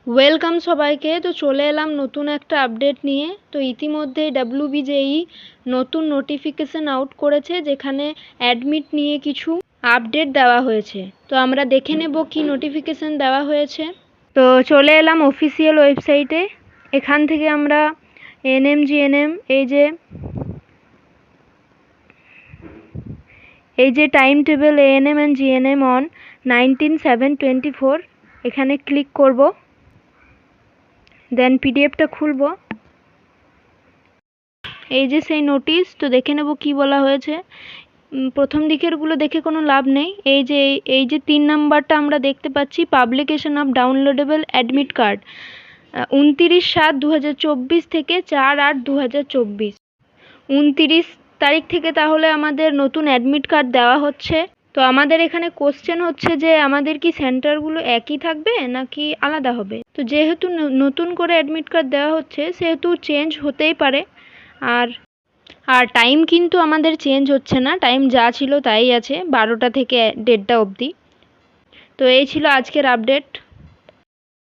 Welcome সবাইকে। তো চলে এলাম নতুন একটা আপডেট নিয়ে। তো ইতিমধ্যে WBJEE নতুন নোটিফিকেশন আউট করেছে, যেখানে অ্যাডমিট নিয়ে কিছু আপডেট দেওয়া হয়েছে। তো আমরা দেখে নেব কি নোটিফিকেশন দেওয়া হয়েছে। তো চলে এলাম অফিসিয়াল ওয়েবসাইটে। এখান থেকে আমরা এনএম জিএনএম এই যে time table ANM and GNM on 19/7/24 এখানে ক্লিক করব। দেন পিডিএফটা খুলব। এই যে সেই নোটিশ। তো দেখে নেব কি বলা হয়েছে। প্রথম দিকেরগুলো দেখে কোনো লাভ নেই। এই যে 3 নাম্বারটা আমরা দেখতে পাচ্ছি, publication of downloadable admit card 29/7/2024 থেকে 4/8/2024। 29 তারিখ থেকে তাহলে আমাদের নতুন অ্যাডমিট কার্ড দেওয়া হচ্ছে। তো আমাদের এখানে কোশ্চেন হচ্ছে যে আমাদের কি সেন্টারগুলো একই থাকবে নাকি আলাদা হবে। তো যেহেতু নতুন করে অ্যাডমিট কার্ড দেওয়া হচ্ছে, সেহেতু চেঞ্জ হতেই পারে। আর টাইম কিন্তু আমাদের চেঞ্জ হচ্ছে না, টাইম যা ছিল তাই আছে, 12টা থেকে 1:30 অবধি। তো এই ছিল আজকের আপডেট।